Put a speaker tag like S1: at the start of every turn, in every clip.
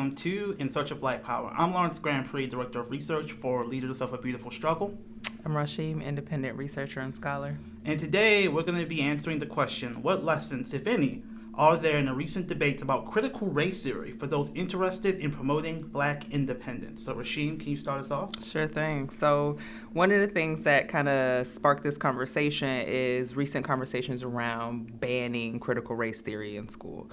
S1: welcome to In Search of Black Power. I'm Lawrence Grand Prix, Director of Research for Leaders of a Beautiful Struggle.
S2: I'm Rashim, independent researcher and scholar.
S1: And today we're going to be answering the question, what lessons, if any, are there in the recent debates about critical race theory for those interested in promoting Black independence? So Rashim, can you start us off?
S2: Sure thing. So one of the things that kind of sparked this conversation is recent conversations around banning critical race theory in school.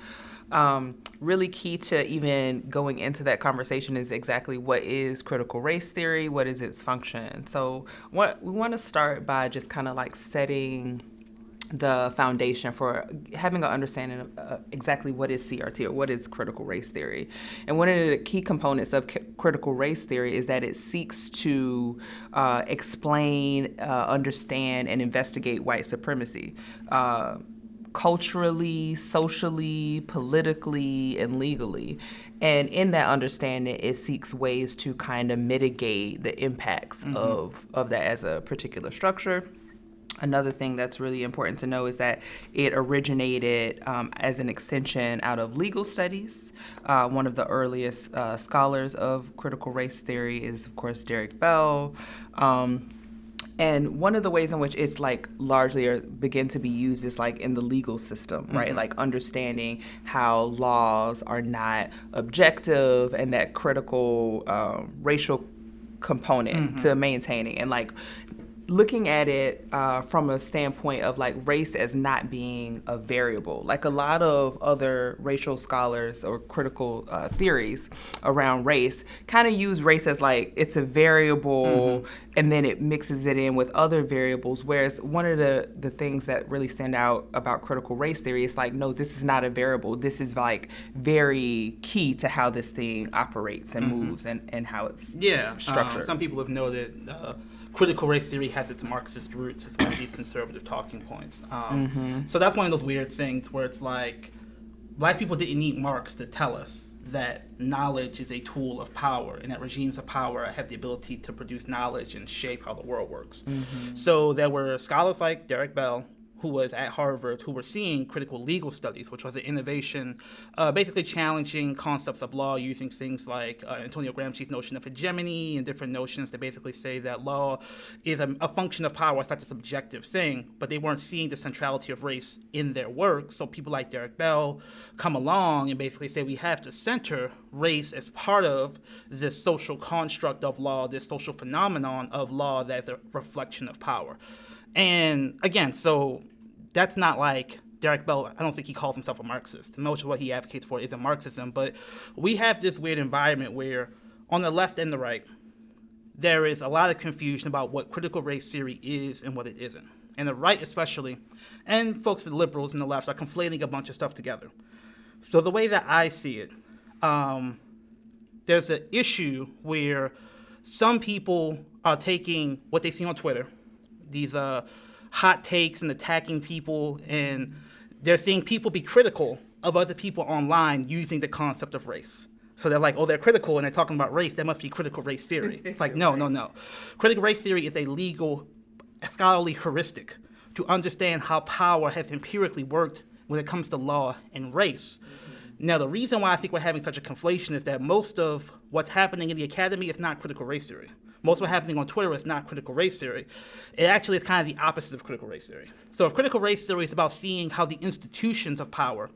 S2: Really key to even going into that conversation is exactly what is critical race theory, what is its function. So we want to start by just kind of like setting the foundation for having an understanding of exactly what is CRT or what is critical race theory. And one of the key components of critical race theory is that it seeks to explain, understand, and investigate white supremacy. Culturally, socially, politically, and legally. And in that understanding, it seeks ways to kind of mitigate the impacts of that as a particular structure. Another thing that's really important to know is that it originated as an extension out of legal studies. One of the earliest scholars of critical race theory is, of course, Derek Bell. And one of the ways in which it's like largely or begin to be used is like in the legal system, right? Like understanding how laws are not objective and that critical racial component to maintaining, and like looking at it from a standpoint of like race as not being a variable. Like a lot of other racial scholars or critical theories around race kind of use race as like it's a variable and then it mixes it in with other variables. Whereas one of the things that really stand out about critical race theory is like, no, this is not a variable. This is like very key to how this thing operates and moves and how it's structured.
S1: Some people have noted critical race theory has its Marxist roots as one of these conservative talking points. So that's one of those weird things where it's like Black people didn't need Marx to tell us that knowledge is a tool of power and that regimes of power have the ability to produce knowledge and shape how the world works. So there were scholars like Derek Bell, who was at Harvard, who were seeing critical legal studies, which was an innovation, basically challenging concepts of law using things like Antonio Gramsci's notion of hegemony and different notions that basically say that law is a function of power. It's not a subjective thing, but they weren't seeing the centrality of race in their work. So people like Derek Bell come along and basically say we have to center race as part of this social construct of law, this social phenomenon of law that's a reflection of power. And again, so that's not like Derek Bell, I don't think he calls himself a Marxist. Most of what he advocates for isn't Marxism, but we have this weird environment where on the left and the right, there is a lot of confusion about what critical race theory is and what it isn't. And the right especially, and folks, the liberals and the left, are conflating a bunch of stuff together. So the way that I see it, there's an issue where some people are taking what they see on Twitter, these hot takes and attacking people, and they're seeing people be critical of other people online using the concept of race. So they're like, oh, they're critical and they're talking about race, that must be critical race theory. It's like, no. Critical race theory is a legal, scholarly heuristic to understand how power has empirically worked when it comes to law and race. Now, the reason why I think we're having such a conflation is that most of what's happening in the academy is not critical race theory. Most of what's happening on Twitter is not critical race theory. It actually is kind of the opposite of critical race theory. So if critical race theory is about seeing how the institutions of power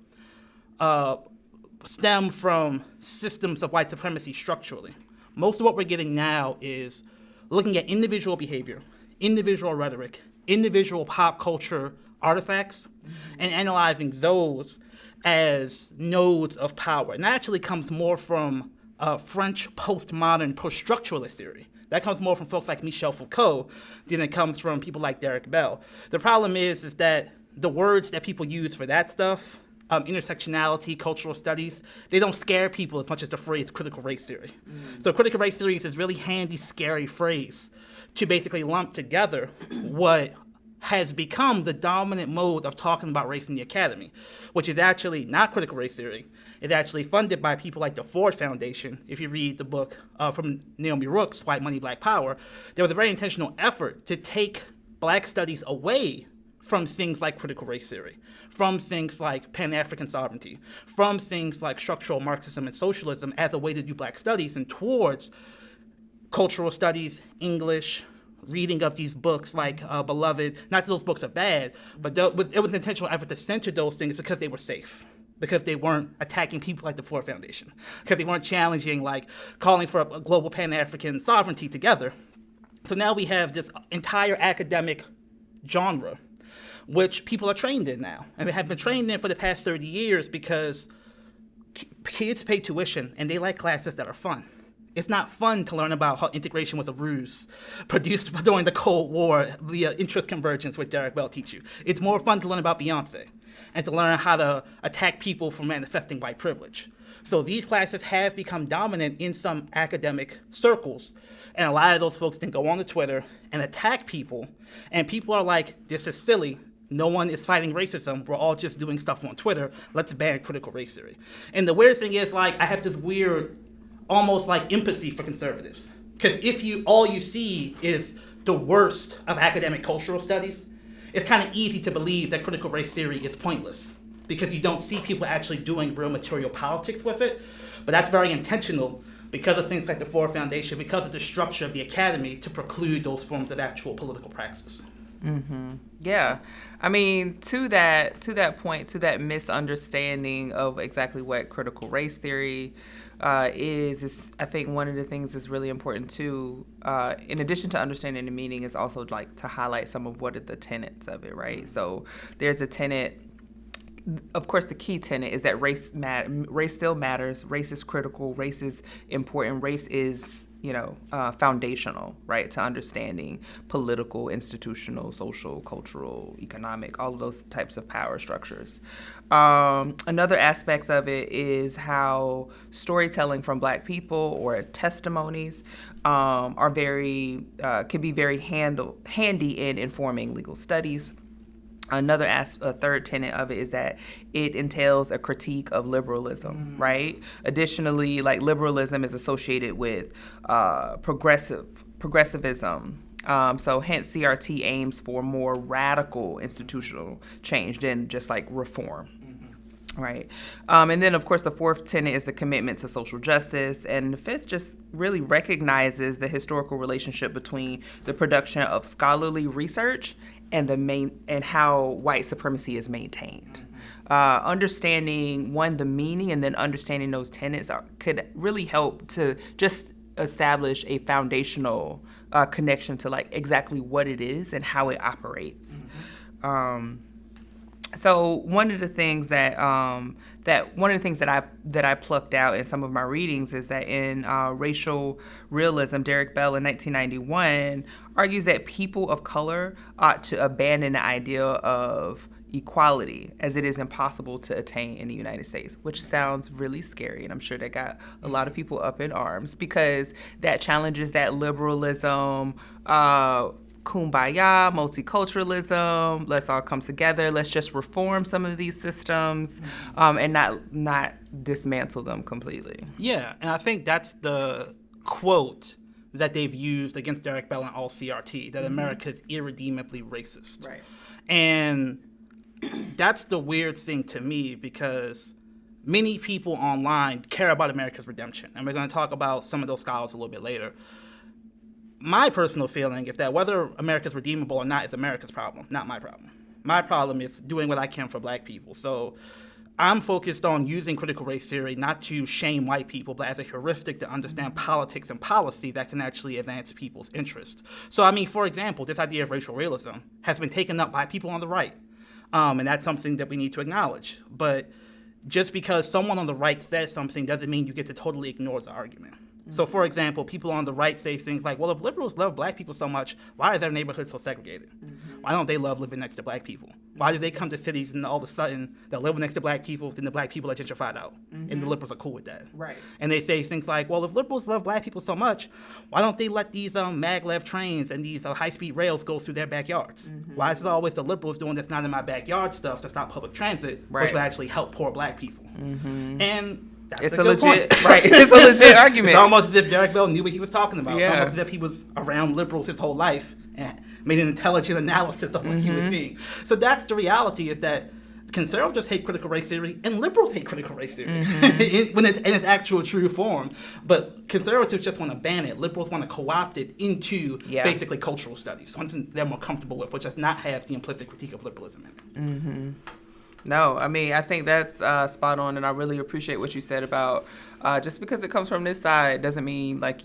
S1: stem from systems of white supremacy structurally, most of what we're getting now is looking at individual behavior, individual rhetoric, individual pop culture artifacts, and analyzing those as nodes of power. And that actually comes more from French postmodern post-structuralist theory. That comes more from folks like Michel Foucault than it comes from people like Derek Bell. The problem is that the words that people use for that stuff, intersectionality, cultural studies, they don't scare people as much as the phrase critical race theory. So critical race theory is this really handy, scary phrase to basically lump together what has become the dominant mode of talking about race in the academy, which is actually not critical race theory. It's actually funded by people like the Ford Foundation. If you read the book from Naomi Rook's White Money, Black Power, there was a very intentional effort to take Black studies away from things like critical race theory, from things like Pan-African sovereignty, from things like structural Marxism and socialism as a way to do black studies and towards cultural studies, English, reading of these books like Beloved. Not that those books are bad, but it was an intentional effort to censor those things because they were safe, because they weren't attacking people like the Ford Foundation, because they weren't challenging, like calling for a global Pan-African sovereignty together. So now we have this entire academic genre, which people are trained in now. And they have been trained in for the past 30 years because kids pay tuition and they like classes that are fun. It's not fun to learn about how integration was a ruse produced during the Cold War via interest convergence, which Derek Bell teach you. It's more fun to learn about Beyonce and to learn how to attack people for manifesting white privilege. So these classes have become dominant in some academic circles. And a lot of those folks then go on to Twitter and attack people. And people are like, this is silly. No one is fighting racism. We're all just doing stuff on Twitter. Let's ban critical race theory. And the weird thing is, like, I have this weird, almost like empathy for conservatives. Because if all you see is the worst of academic cultural studies, it's kind of easy to believe that critical race theory is pointless because you don't see people actually doing real material politics with it. But that's very intentional because of things like the Ford Foundation, because of the structure of the academy to preclude those forms of actual political praxis.
S2: Mm-hmm. Yeah. I mean, to that point, to that misunderstanding of exactly what critical race theory is I think one of the things that's really important too, in addition to understanding the meaning, is also like to highlight some of what are the tenets of it, right? So there's a tenet. Of course, the key tenet is that race still matters. Race is critical. Race is important. Race is, foundational, right, to understanding political, institutional, social, cultural, economic, all of those types of power structures. Another aspect of it is how storytelling from Black people or testimonies can be very handy in informing legal studies. A third tenet of it is that it entails a critique of liberalism, right? Additionally, like liberalism is associated with progressivism. So hence CRT aims for more radical institutional change than just like reform. Right. And then, of course, the fourth tenet is the commitment to social justice. And the fifth just really recognizes the historical relationship between the production of scholarly research and how white supremacy is maintained. Understanding, the meaning, and then understanding those tenets could really help to just establish a foundational connection to like exactly what it is and how it operates. So one of the things that I plucked out in some of my readings is that in Racial Realism, Derek Bell in 1991 argues that people of color ought to abandon the idea of equality as it is impossible to attain in the United States, which sounds really scary, and I'm sure that got a lot of people up in arms because that challenges that liberalism, kumbaya, multiculturalism, let's all come together, let's just reform some of these systems and not dismantle them completely.
S1: Yeah, and I think that's the quote that they've used against Derek Bell and all CRT, that America is irredeemably racist.
S2: Right.
S1: And that's the weird thing to me because many people online care about America's redemption, and we're going to talk about some of those scholars a little bit later. My personal feeling is that whether America's redeemable or not is America's problem, not my problem. My problem is doing what I can for Black people. So I'm focused on using critical race theory not to shame white people, but as a heuristic to understand politics and policy that can actually advance people's interests. So, I mean, for example, this idea of racial realism has been taken up by people on the right, and that's something that we need to acknowledge. But just because someone on the right says something doesn't mean you get to totally ignore the argument. So, for example, people on the right say things like, well, if liberals love Black people so much, why are their neighborhoods so segregated? Why don't they love living next to Black people? Why do they come to cities and all of a sudden they're living next to Black people, then the Black people are gentrified out? And the liberals are cool with that.
S2: Right.
S1: And they say things like, well, if liberals love Black people so much, why don't they let these maglev trains and these high-speed rails go through their backyards? Why is it always the liberals doing this not in my backyard stuff to stop public transit, which would actually help poor Black people? And That's a good point.
S2: Right. It's a legit argument.
S1: It's almost as if Derek Bell knew what he was talking about.
S2: Yeah.
S1: It's almost as if he was around liberals his whole life and made an intelligent analysis of what he was seeing. So that's the reality, is that conservatives hate critical race theory and liberals hate critical race theory when it's in its actual true form. But conservatives just want to ban it. Liberals want to co-opt it into basically cultural studies, something they're more comfortable with, which does not have the implicit critique of liberalism in it.
S2: No, I mean, I think that's spot on, and I really appreciate what you said about just because it comes from this side doesn't mean like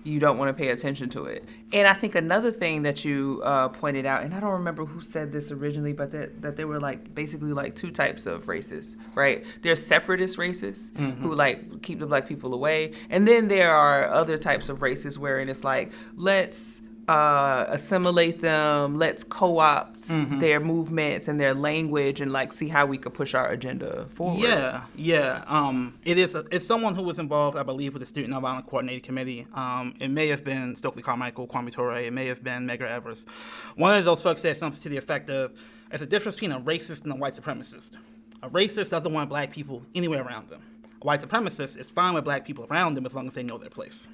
S2: you don't want to pay attention to it. And I think another thing that you pointed out, and I don't remember who said this originally, but that there were like basically like two types of racists, right? There's separatist racists who like keep the black people away, and then there are other types of racists wherein it's like, let's assimilate them, let's co-opt their movements and their language and like see how we could push our agenda forward.
S1: It's someone who was involved, I believe, with the Student Nonviolent Coordinating Committee. It may have been Stokely Carmichael, Kwame Ture, it may have been Medgar Evers. One of those folks said something to the effect of, there's a difference between a racist and a white supremacist. A racist doesn't want black people anywhere around them. A white supremacist is fine with black people around them as long as they know their place.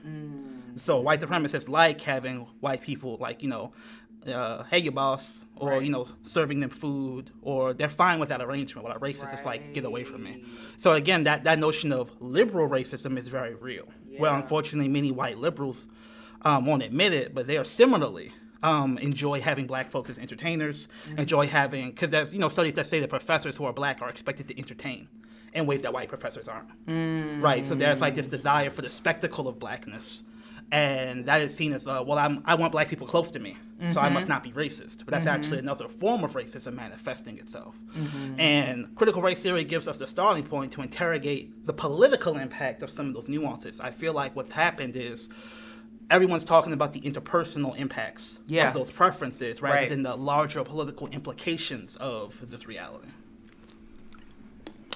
S1: So white supremacists like having white people, like, hey, your boss, or, serving them food, or they're fine with that arrangement. While a racist is like, get away from me. So again, that notion of liberal racism is very real. Yeah. Well, unfortunately, many white liberals won't admit it, but they are similarly enjoy having black folks as entertainers, enjoy having, because there's, studies that say that professors who are black are expected to entertain in ways that white professors aren't. Right? So there's like this desire for the spectacle of blackness. And that is seen as, I want black people close to me, so I must not be racist. But that's actually another form of racism manifesting itself. And critical race theory gives us the starting point to interrogate the political impact of some of those nuances. I feel like what's happened is everyone's talking about the interpersonal impacts of those preferences rather than the larger political implications of this reality.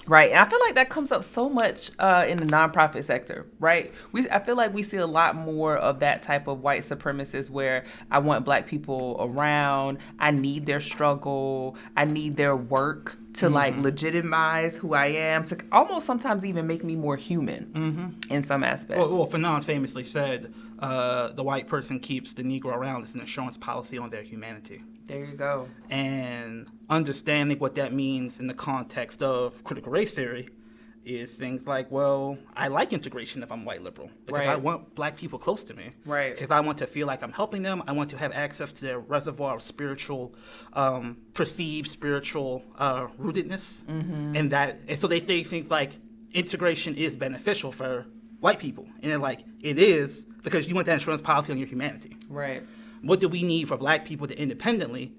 S2: Right. And I feel like that comes up so much in the nonprofit sector, right? I feel like we see a lot more of that type of white supremacist where I want black people around. I need their struggle. I need their work to like legitimize who I am, to almost sometimes even make me more human in some aspects.
S1: Well, Fanon famously said, the white person keeps the Negro around as an insurance policy on their humanity.
S2: There you go.
S1: And understanding what that means in the context of critical race theory is things like, well, I like integration if I'm white liberal because I want black people close to me. Right. Because I want to feel like I'm helping them. I want to have access to their reservoir of spiritual, perceived spiritual rootedness. And so they think things like integration is beneficial for white people. And they're like, it is because you want that insurance policy on your humanity. Right. What do we need for black people to independently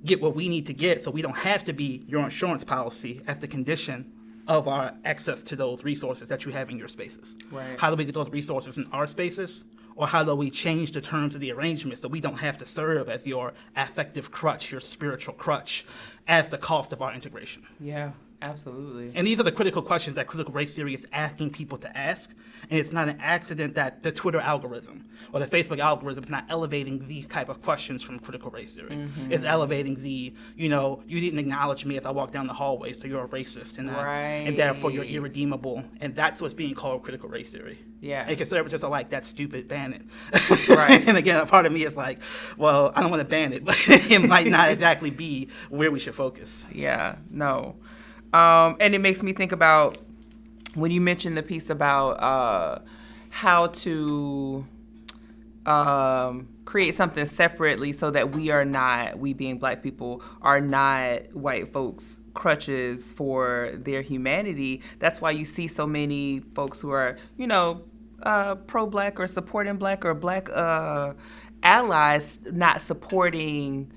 S1: get what we need to get so we don't have to be your insurance policy as the condition of our access to those resources that you have in your spaces? Right. How do we get those resources in our spaces? Or how do we change the terms of the arrangement so we don't have to serve as your affective crutch, your spiritual crutch, as the cost of our integration?
S2: Yeah. Absolutely.
S1: And these are the critical questions that critical race theory is asking people to ask. And it's not an accident that the Twitter algorithm or the Facebook algorithm is not elevating these type of questions from critical race theory. It's elevating the, you didn't acknowledge me as I walked down the hallway, so you're a racist. And therefore you're irredeemable. And that's what's being called critical race theory. Yeah. And conservatives are like, that's stupid, ban it. Right. And again, a part of me is like, well, I don't want to ban it, but it might not exactly be where we should focus.
S2: Yeah, no. And it makes me think about when you mentioned the piece about how to create something separately so that we being black people, are not white folks' crutches for their humanity. That's why you see so many folks who are, pro-black or supporting black or black allies not supporting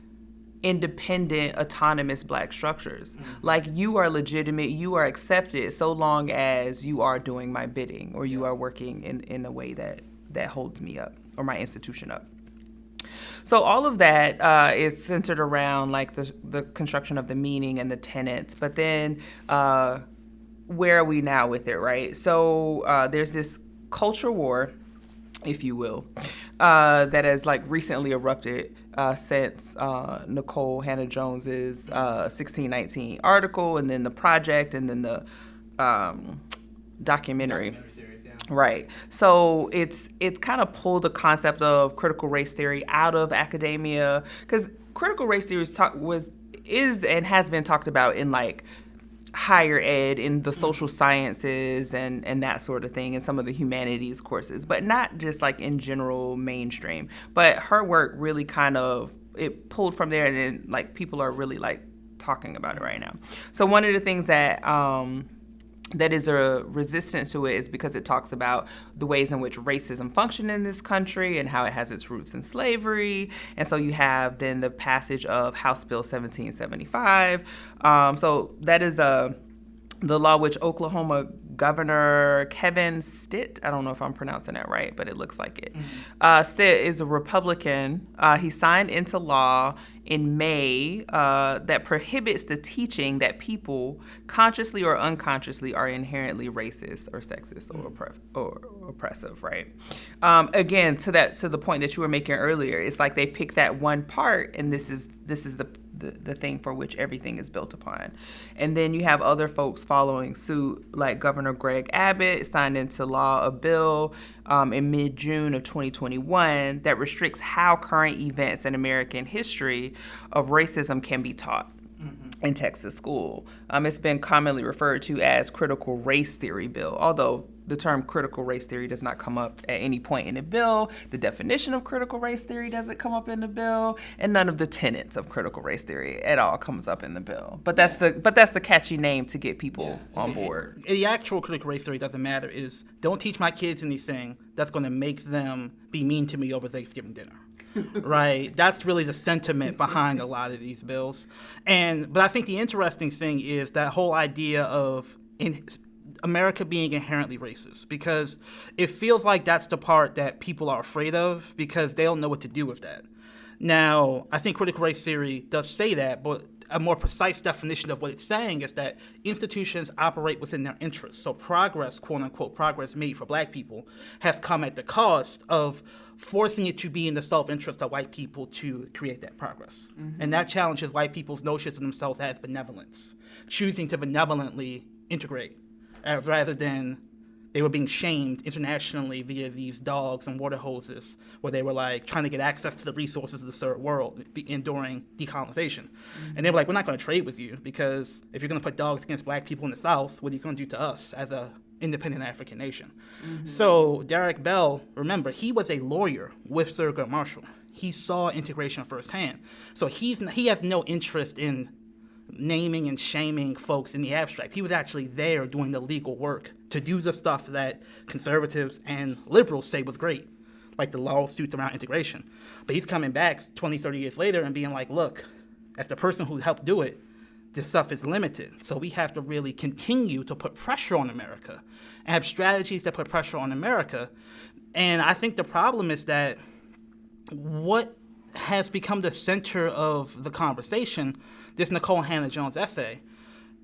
S2: independent, autonomous black structures. Like, you are legitimate, you are accepted so long as you are doing my bidding or you are working in a way that holds me up or my institution up. So all of that is centered around like the construction of the meaning and the tenets. But then where are we now with it, right? So there's this culture war, if you will, that has like recently erupted since Nicole Hannah-Jones's 1619 article, and then the project, and then the documentary.
S1: Series, yeah.
S2: Right. So it's kind of pulled the concept of critical race theory out of academia, because critical race theory is and has been talked about in like higher ed, in the social sciences and that sort of thing, and some of the humanities courses, but not just like in general mainstream. But her work really kind of, it pulled from there, and then like people are really like talking about it right now. So one of the things that that is a resistance to it is because it talks about the ways in which racism functioned in this country and how it has its roots in slavery. And so you have then the passage of House Bill 1775. So that is the law which Oklahoma Governor Kevin Stitt, I don't know if I'm pronouncing that right, but it looks like it. Stitt is a Republican. He signed into law in May that prohibits the teaching that people, consciously or unconsciously, are inherently racist or sexist or oppressive, right? Again, to the point that you were making earlier, it's like they pick that one part, and this is the thing for which everything is built upon. And then you have other folks following suit, like Governor Greg Abbott signed into law a bill in mid-June of 2021 that restricts how current events in American history of racism can be taught in Texas school. It's been commonly referred to as critical race theory bill, although the term critical race theory does not come up at any point in the bill. The definition of critical race theory doesn't come up in the bill, and none of the tenets of critical race theory at all comes up in the bill. But that's the catchy name to get people on board.
S1: The actual critical race theory doesn't matter. Is don't teach my kids anything that's going to make them be mean to me over Thanksgiving dinner. Right? That's really the sentiment behind a lot of these bills. But I think the interesting thing is that whole idea of America being inherently racist, because it feels like that's the part that people are afraid of because they don't know what to do with that. Now, I think critical race theory does say that, but a more precise definition of what it's saying is that institutions operate within their interests. So progress, quote unquote, progress made for black people has come at the cost of forcing it to be in the self-interest of white people to create that progress. And that challenges white people's notions of themselves as benevolence, choosing to benevolently integrate, rather than they were being shamed internationally via these dogs and water hoses, where they were like trying to get access to the resources of the third world during decolonization. And they were like, we're not going to trade with you, because if you're going to put dogs against black people in the South, what are you going to do to us as a independent African nation? So Derek Bell, remember, he was a lawyer with Thurgood Marshall. He saw integration firsthand. So he has no interest in naming and shaming folks in the abstract. He was actually there doing the legal work to do the stuff that conservatives and liberals say was great, like the lawsuits around integration. But he's coming back 20, 30 years later and being like, look, as the person who helped do it, this stuff is limited. So we have to really continue to put pressure on America and have strategies that put pressure on America. And I think the problem is that what has become the center of the conversation, this Nicole Hannah-Jones essay,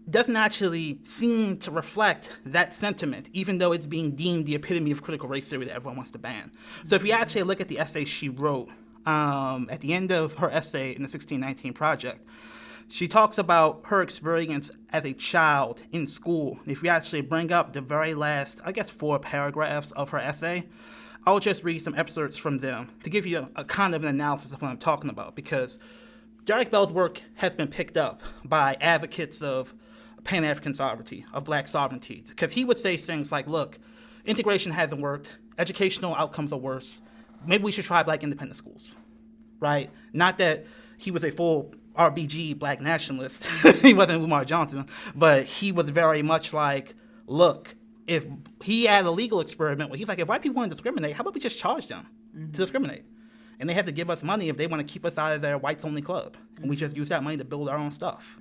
S1: doesn't actually seem to reflect that sentiment, even though it's being deemed the epitome of critical race theory that everyone wants to ban. So if you actually look at the essay she wrote, at the end of her essay in the 1619 Project, she talks about her experience as a child in school. If you actually bring up the very last, 4 paragraphs of her essay, I'll just read some excerpts from them to give you a kind of an analysis of what I'm talking about, because Derek Bell's work has been picked up by advocates of Pan-African sovereignty, of black sovereignty, because he would say things like, look, integration hasn't worked, educational outcomes are worse, maybe we should try black independent schools, right? Not that he was a full RBG black nationalist, he wasn't Umar Johnson, but he was very much like, look, if he had a legal experiment where he's like, if white people want to discriminate, how about we just charge them to discriminate? And they have to give us money if they want to keep us out of their whites-only club. And we just use that money to build our own stuff.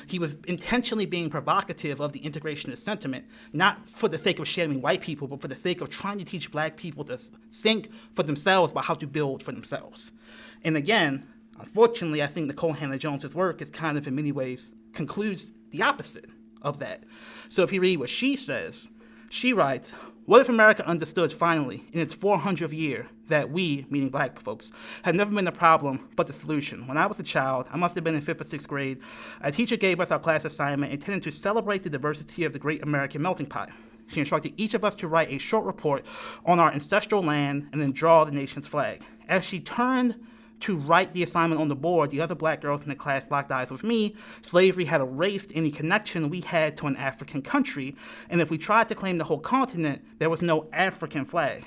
S1: He was intentionally being provocative of the integrationist sentiment, not for the sake of shaming white people, but for the sake of trying to teach black people to think for themselves about how to build for themselves. And again, unfortunately, I think Nicole Hannah-Jones's work is kind of, in many ways, concludes the opposite of that. So if you read what she says, she writes, what if America understood finally, in its 400th year, that we, meaning black folks, had never been the problem, but the solution? When I was a child, I must have been in 5th or 6th grade, a teacher gave us our class assignment intended to celebrate the diversity of the great American melting pot. She instructed each of us to write a short report on our ancestral land and then draw the nation's flag. As she turned to write the assignment on the board, the other black girls in the class locked eyes with me. Slavery had erased any connection we had to an African country, and if we tried to claim the whole continent, there was no African flag.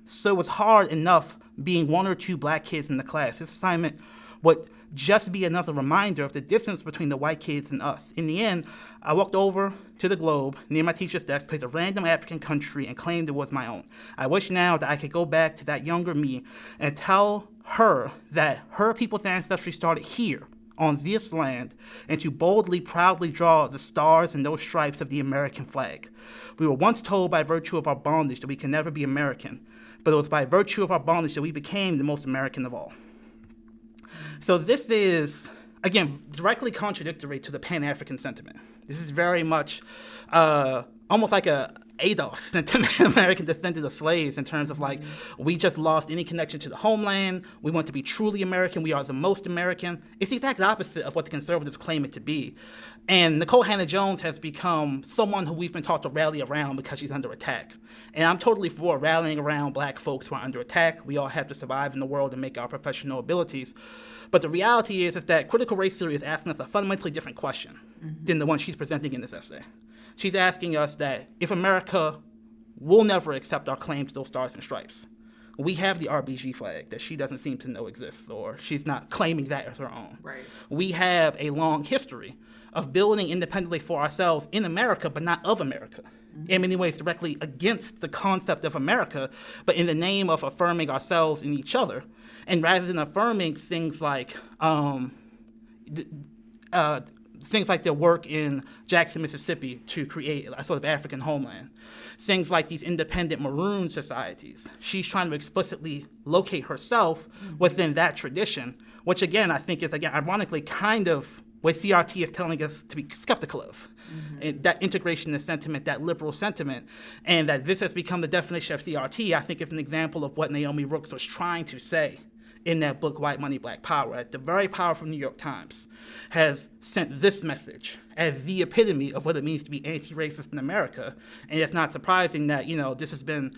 S1: So it was hard enough being one or two black kids in the class. This assignment would just be another reminder of the distance between the white kids and us. In the end, I walked over to the globe near my teacher's desk, picked a random African country, and claimed it was my own. I wish now that I could go back to that younger me and tell her that her people's ancestry started here on this land, and to boldly, proudly draw the stars and those stripes of the American flag. We were once told by virtue of our bondage that we can never be American, but it was by virtue of our bondage that we became the most American of all. So this is, again, directly contradictory to the Pan-African sentiment. This is very much almost like a ADOS sentiment, American descendant of slaves, in terms of like, we just lost any connection to the homeland, we want to be truly American, we are the most American. It's the exact opposite of what the conservatives claim it to be. And Nicole Hannah-Jones has become someone who we've been taught to rally around because she's under attack. And I'm totally for rallying around black folks who are under attack. We all have to survive in the world and make our professional abilities. But the reality is that critical race theory is asking us a fundamentally different question than the one she's presenting in this essay. She's asking us that if America will never accept our claim to those stars and stripes, we have the RBG flag that she doesn't seem to know exists, or she's not claiming that as her own.
S2: Right.
S1: We have a long history of building independently for ourselves in America, but not of America. In many ways directly against the concept of America, but in the name of affirming ourselves and each other. And rather than affirming things like their work in Jackson, Mississippi to create a sort of African homeland, things like these independent maroon societies, she's trying to explicitly locate herself within that tradition, which again, I think is, again, ironically kind of what CRT is telling us to be skeptical of. And that integrationist sentiment, that liberal sentiment, and that this has become the definition of CRT, I think is an example of what Naomi Brooks was trying to say in that book, White Money, Black Power. The very powerful New York Times has sent this message as the epitome of what it means to be anti-racist in America. And it's not surprising that, this has been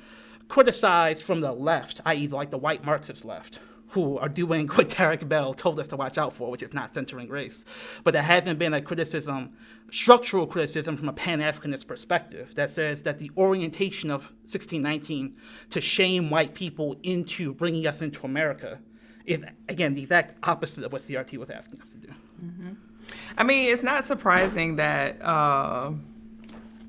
S1: criticized from the left, i.e. like the white Marxist left, who are doing what Derek Bell told us to watch out for, which is not censoring race. But there hasn't been a criticism, structural criticism from a Pan-Africanist perspective that says that the orientation of 1619 to shame white people into bringing us into America is, again, the exact opposite of what CRT was asking us to do.
S2: I mean, it's not surprising that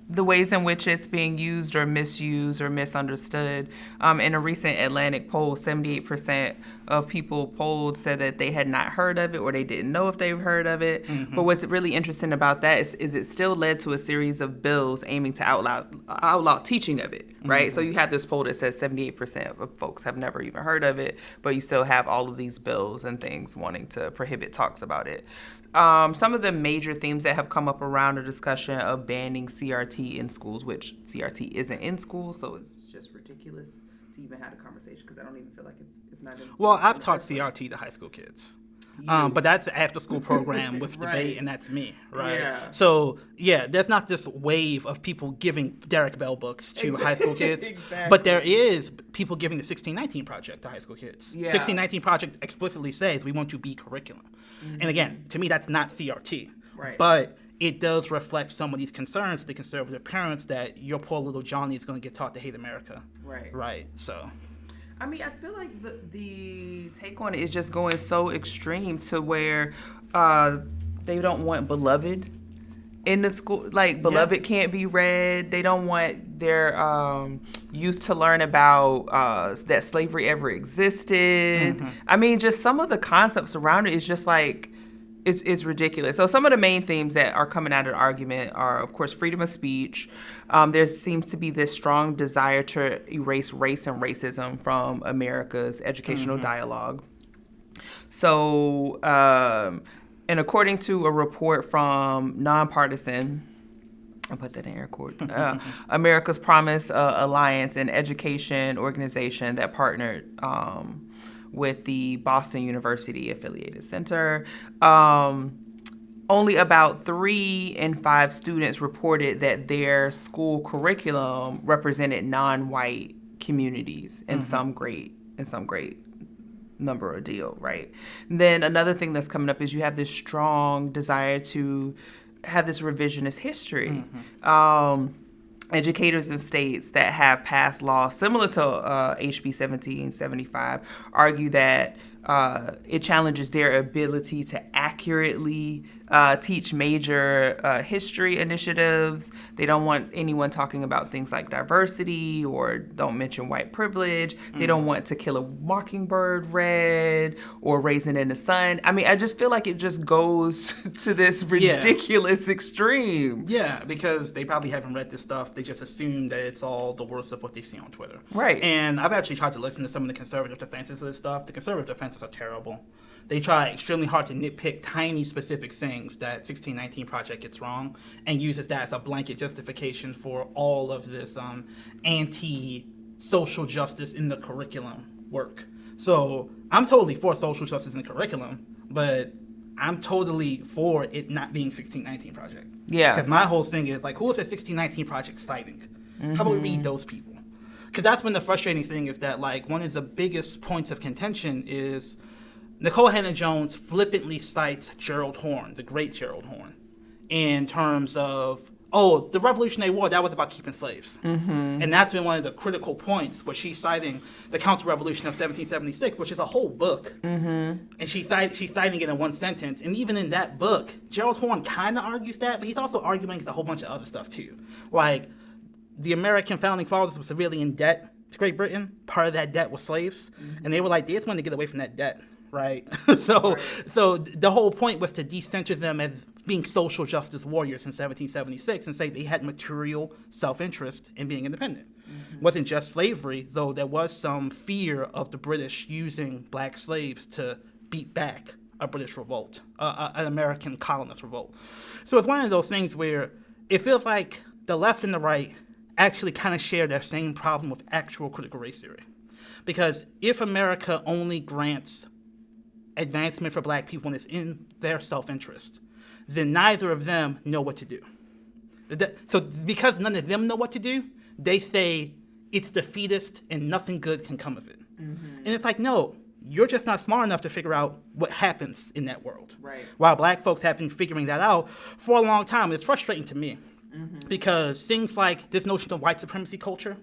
S2: the ways in which it's being used or misused or misunderstood. In a recent Atlantic poll, 78% of people polled said that they had not heard of it or they didn't know if they've heard of it. But what's really interesting about that is it still led to a series of bills aiming to outlaw teaching of it, right? So you have this poll that says 78% of folks have never even heard of it, but you still have all of these bills and things wanting to prohibit talks about it. Some of the major themes that have come up around a discussion of banning CRT in schools, which CRT isn't in schools, so it's just ridiculous to even have a conversation because I don't even feel like it's not in schools.
S1: Well, I've taught CRT to high school kids. But that's the after-school program with debate, and that's me, right? Yeah. So, there's not this wave of people giving Derek Bell books to high school kids, but there is people giving the 1619 Project to high school kids. 1619 Project explicitly says we want to be curriculum. And again, to me, that's not CRT.
S2: Right.
S1: But it does reflect some of these concerns to the conservative parents that your poor little Johnny is going to get taught to hate America.
S2: Right.
S1: Right, so...
S2: I mean, I feel like the take on it is just going so extreme to where they don't want Beloved in the school. Like, Beloved can't be read. They don't want their youth to learn about that slavery ever existed. I mean, just some of the concepts around it is just like, it's ridiculous. So some of the main themes that are coming out of the argument are, of course, freedom of speech. There seems to be this strong desire to erase race and racism from America's educational dialogue. So, and according to a report from Nonpartisan, I'll put that in air quotes, America's Promise Alliance, an education organization that partnered with the Boston University Affiliated Center. only about 3 in 5 students reported that their school curriculum represented non-white communities in some great number or deal, right? Then another thing that's coming up is you have this strong desire to have this revisionist history. Educators in states that have passed laws similar to HB 1775 argue that it challenges their ability to accurately teach major history initiatives. They don't want anyone talking about things like diversity or don't mention white privilege. They don't want To Kill a Mockingbird read or Raisin in the Sun. I mean, I just feel like it just goes to this ridiculous extreme.
S1: Yeah, because they probably haven't read this stuff. They just assume that it's all the worst of what they see on Twitter.
S2: Right.
S1: And I've actually tried to listen to some of the conservative defenses of this stuff. The conservative defenses are terrible. They try extremely hard to nitpick tiny specific things that 1619 Project gets wrong and uses that as a blanket justification for all of this anti-social justice in the curriculum work. So I'm totally for social justice in the curriculum, but I'm totally for it not being 1619 Project.
S2: Yeah.
S1: Because my whole thing is, like, who is the 1619 Project fighting? How about we read those people? Because that's been the frustrating thing is that, like, one of the biggest points of contention is Nicole Hannah-Jones flippantly cites Gerald Horne, the great Gerald Horne, in terms of, the Revolutionary War, that was about keeping slaves. And that's been one of the critical points where she's citing the Counter-Revolution of 1776, which is a whole book. And she's citing it in one sentence. And even in that book, Gerald Horne kind of argues that, but he's also arguing a whole bunch of other stuff too. Like, the American founding fathers were severely in debt to Great Britain. Part of that debt was slaves. And they were like, they just wanted to get away from that debt. Right. So the whole point was to decenter them as being social justice warriors in 1776 and say they had material self-interest in being independent. It wasn't just slavery, though there was some fear of the British using black slaves to beat back a British revolt, an American colonist revolt. So it's one of those things where it feels like the left and the right actually kind of share their same problem with actual critical race theory. Because if America only grants advancement for black people and it's in their self-interest, then neither of them know what to do. So because none of them know what to do, they say it's defeatist and nothing good can come of it. And it's like, no, you're just not smart enough to figure out what happens in that world.
S2: Right.
S1: While black folks have been figuring that out for a long time. It's frustrating to me because things like this notion of white supremacy culture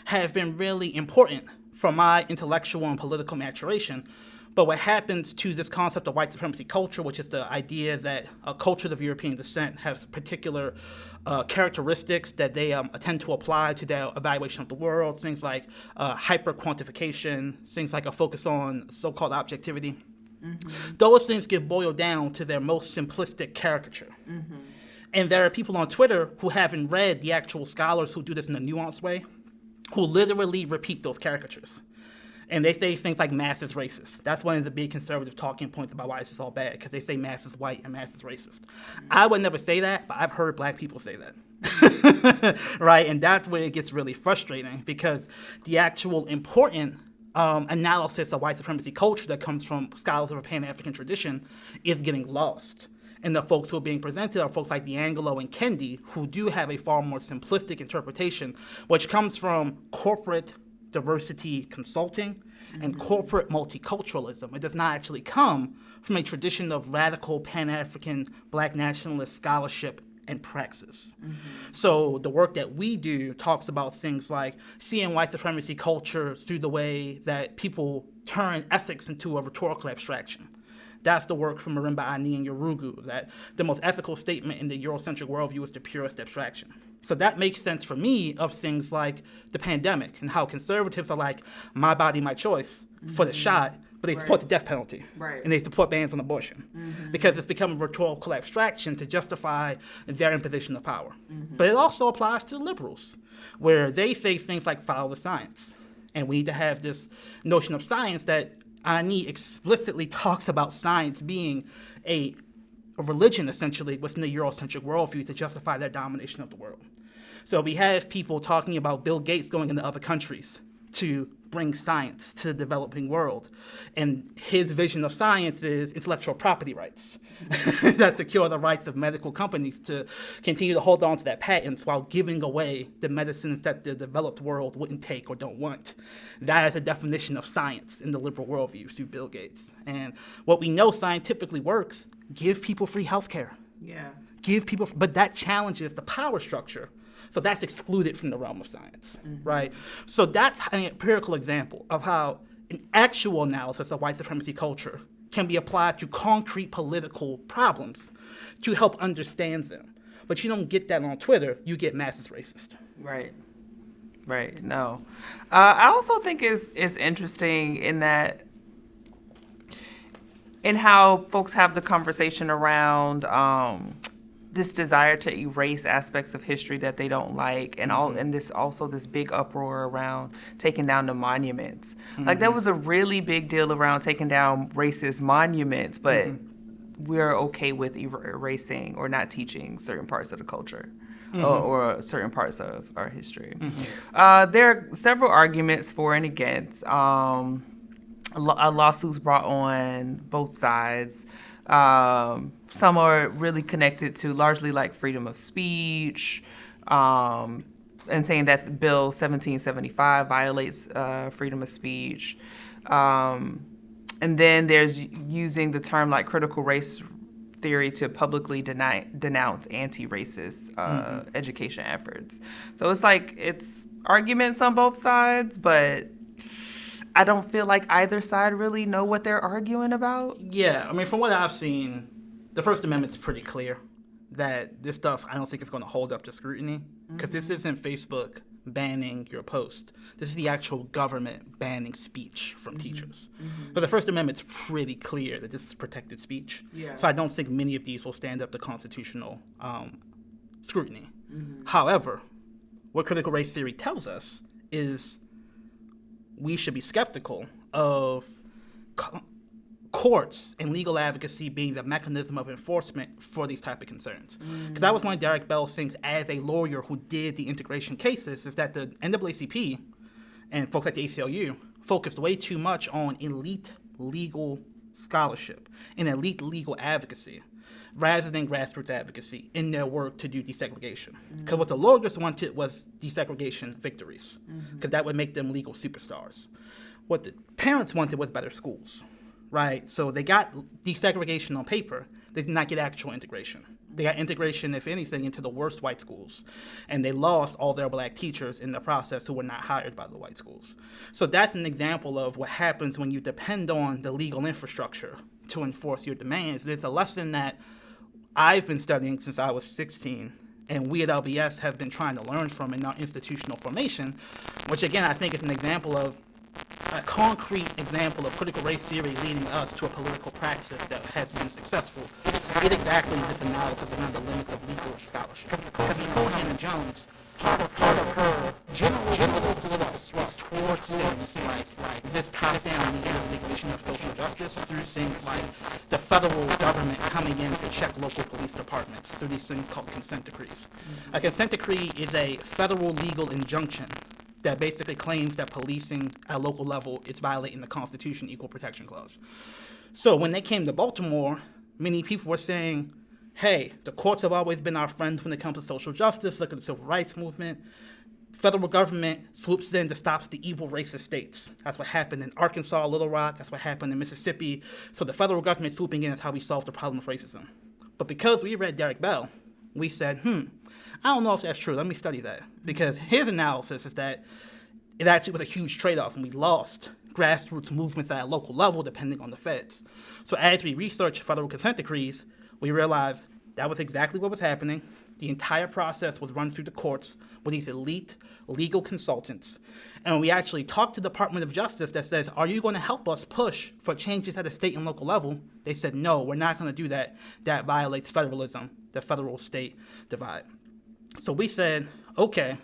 S1: have been really important for my intellectual and political maturation. But what happens to this concept of white supremacy culture, which is the idea that cultures of European descent have particular characteristics that they tend to apply to their evaluation of the world, things like hyper-quantification, things like a focus on so-called objectivity. Those things get boiled down to their most simplistic caricature. And there are people on Twitter who haven't read the actual scholars who do this in a nuanced way, who literally repeat those caricatures. And they say things like mass is racist. That's one of the big conservative talking points about why this is all bad, because they say mass is white and mass is racist. I would never say that, but I've heard black people say that. Right? And that's where it gets really frustrating, because the actual important analysis of white supremacy culture that comes from scholars of a Pan-African tradition is getting lost. And the folks who are being presented are folks like D'Angelo and Kendi, who do have a far more simplistic interpretation, which comes from corporate diversity consulting and corporate multiculturalism. It does not actually come from a tradition of radical Pan-African black nationalist scholarship and praxis. So the work that we do talks about things like seeing white supremacy culture through the way that people turn ethics into a rhetorical abstraction. That's the work from Marimba Ani and Yorugu, that the most ethical statement in the Eurocentric worldview is the purest abstraction. So that makes sense for me of things like the pandemic and how conservatives are like, my body, my choice for the shot, but they support the death penalty. And they support bans on abortion. Because it's become a rhetorical abstraction to justify their imposition of power. But it also applies to the liberals, where they say things like follow the science. And we need to have this notion of science that Ani explicitly talks about science being a religion, essentially, within the Eurocentric worldview to justify their domination of the world. So we have people talking about Bill Gates going into other countries to bring science to the developing world. And his vision of science is intellectual property rights that secure the rights of medical companies to continue to hold on to that patents while giving away the medicines that the developed world wouldn't take or don't want. That is a definition of science in the liberal worldview through Bill Gates. And what we know scientifically works, give people free healthcare.
S2: Yeah.
S1: But that challenges the power structure. So that's excluded from the realm of science, right? So that's an empirical example of how an actual analysis of white supremacy culture can be applied to concrete political problems to help understand them. But you don't get that on Twitter, you get masses racist.
S2: Right. No. I also think it's interesting in how folks have the conversation around this desire to erase aspects of history that they don't like, and this big uproar around taking down the monuments. Like, there was a really big deal around taking down racist monuments, but we're okay with erasing or not teaching certain parts of the culture. Or certain parts of our history. There are several arguments for and against. Lawsuits brought on both sides. Some are really connected to largely like freedom of speech, and saying that Bill 1775 violates freedom of speech. And then there's using the term like critical race theory to publicly denounce anti-racist education efforts. So it's arguments on both sides, but I don't feel like either side really know what they're arguing about.
S1: Yeah, I mean, from what I've seen, the First Amendment's pretty clear that this stuff, I don't think it's going to hold up to scrutiny, because this isn't Facebook banning your post. This is the actual government banning speech from teachers. But the First Amendment's pretty clear that this is protected speech. Yeah. So I don't think many of these will stand up to constitutional scrutiny. However, what critical race theory tells us is we should be skeptical of courts and legal advocacy being the mechanism of enforcement for these type of concerns. Because that was one of Derek Bell's things as a lawyer who did the integration cases, is that the NAACP and folks at the ACLU focused way too much on elite legal scholarship and elite legal advocacy rather than grassroots advocacy in their work to do desegregation. Because what the lawyers wanted was desegregation victories, because that would make them legal superstars. What the parents wanted was better schools, right? So they got desegregation on paper. They did not get actual integration. They got integration, if anything, into the worst white schools. And they lost all their black teachers in the process who were not hired by the white schools. So that's an example of what happens when you depend on the legal infrastructure to enforce your demands. There's a lesson that I've been studying since I was 16, and we at LBS have been trying to learn from in our institutional formation, which again I think is an example of a concrete example of critical race theory leading us to a political practice that has been successful. It exactly this analysis around the limits of legal scholarship. Because Napoleon and Jones, part of her general thrust was towards things like this top-down legalistic vision of social justice through things like the federal government coming in to check local police departments through these things called consent decrees. A consent decree is a federal legal injunction that basically claims that policing at a local level is violating the Constitution Equal Protection Clause. So when they came to Baltimore, many people were saying, hey, the courts have always been our friends when it comes to social justice. Look at the civil rights movement. Federal government swoops in to stop the evil racist states. That's what happened in Arkansas, Little Rock. That's what happened in Mississippi. So the federal government swooping in is how we solve the problem of racism. But because we read Derek Bell, we said, I don't know if that's true. Let me study that. Because his analysis is that it actually was a huge trade-off, and we lost grassroots movements at a local level depending on the feds. So as we researched federal consent decrees, we realized that was exactly what was happening. The entire process was run through the courts with these elite legal consultants. And when we actually talked to the Department of Justice that says, are you going to help us push for changes at a state and local level? They said, no, we're not going to do that. That violates federalism, the federal-state divide. So we said, okay,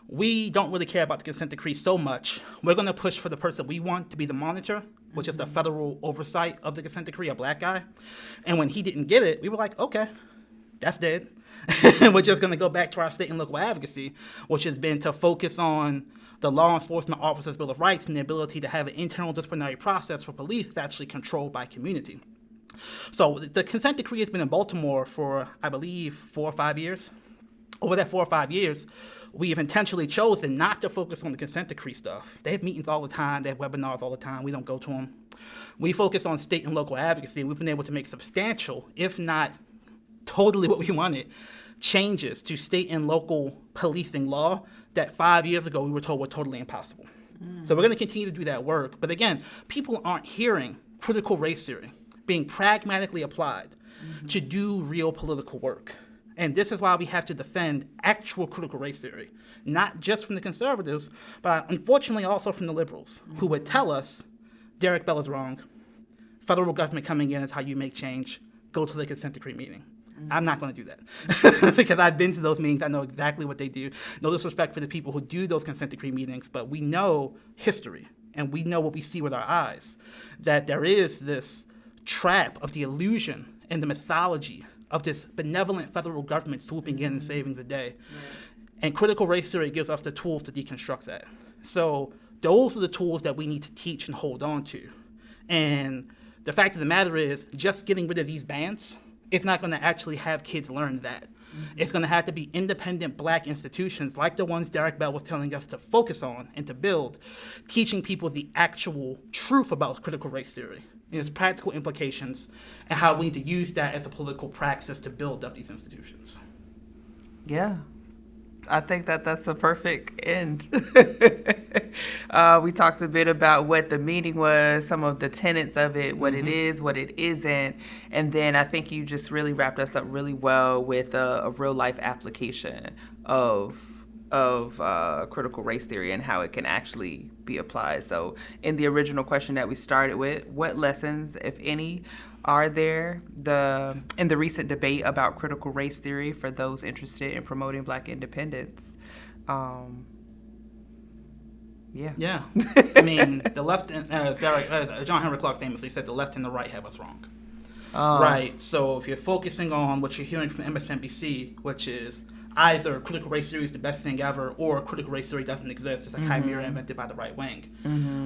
S1: we don't really care about the consent decree so much. We're going to push for the person we want to be the monitor, which is the federal oversight of the consent decree, a black guy. And when he didn't get it, we were like, okay, that's dead. We're just going to go back to our state and local advocacy, which has been to focus on the Law Enforcement Officers' Bill of Rights and the ability to have an internal disciplinary process for police that's actually controlled by community. So the consent decree has been in Baltimore for, I believe, 4 or 5 years. Over that 4 or 5 years, we have intentionally chosen not to focus on the consent decree stuff. They have meetings all the time. They have webinars all the time. We don't go to them. We focus on state and local advocacy. We've been able to make substantial, if not totally what we wanted, changes to state and local policing law that 5 years ago we were told were totally impossible. So we're going to continue to do that work. But again, people aren't hearing critical race theory being pragmatically applied to do real political work. And this is why we have to defend actual critical race theory, not just from the conservatives, but unfortunately also from the liberals, who would tell us, Derek Bell is wrong. Federal government coming in is how you make change. Go to the consent decree meeting. I'm not going to do that because I've been to those meetings. I know exactly what they do. No disrespect for the people who do those consent decree meetings, but we know history and we know what we see with our eyes, that there is this trap of the illusion and the mythology of this benevolent federal government swooping in and saving the day. And critical race theory gives us the tools to deconstruct that. So those are the tools that we need to teach and hold on to. And the fact of the matter is, just getting rid of these bans, it's not going to actually have kids learn that. It's going to have to be independent black institutions like the ones Derek Bell was telling us to focus on and to build, teaching people the actual truth about critical race theory and its practical implications and how we need to use that as a political praxis to build up these institutions.
S2: Yeah. I think that's a perfect end. We talked a bit about what the meeting was, some of the tenets of it, what it is, what it isn't. And then I think you just really wrapped us up really well with a real life application of critical race theory and how it can actually be applied. So in the original question that we started with, what lessons, if any, are there in the recent debate about critical race theory for those interested in promoting Black independence?
S1: Yeah. I mean, the left, as John Henry Clark famously said, the left and the right have us wrong. Right. So if you're focusing on what you're hearing from MSNBC, which is either critical race theory is the best thing ever or critical race theory doesn't exist, it's a chimera invented by the right wing.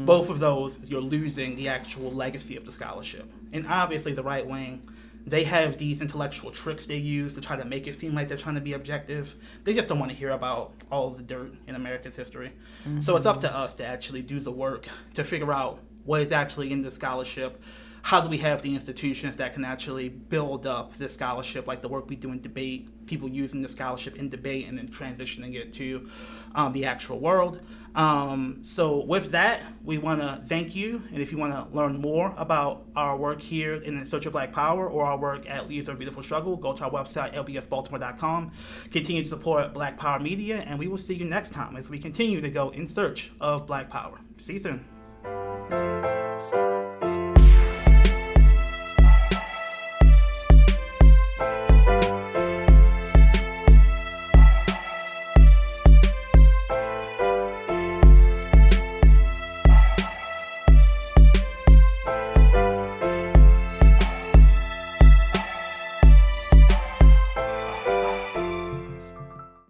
S1: Both of those, you're losing the actual legacy of the scholarship. And obviously the right wing, they have these intellectual tricks they use to try to make it seem like they're trying to be objective. They just don't want to hear about all of the dirt in America's history. So it's up to us to actually do the work to figure out what is actually in the scholarship. How do we have the institutions that can actually build up this scholarship, like the work we do in debate, people using the scholarship in debate and then transitioning it to the actual world. So with that, we want to thank you. And if you want to learn more about our work here in Search of Black Power or our work at Leaders of a Beautiful Struggle, go to our website, lbsbaltimore.com. Continue to support Black Power Media, and we will see you next time as we continue to go in search of Black Power. See you soon.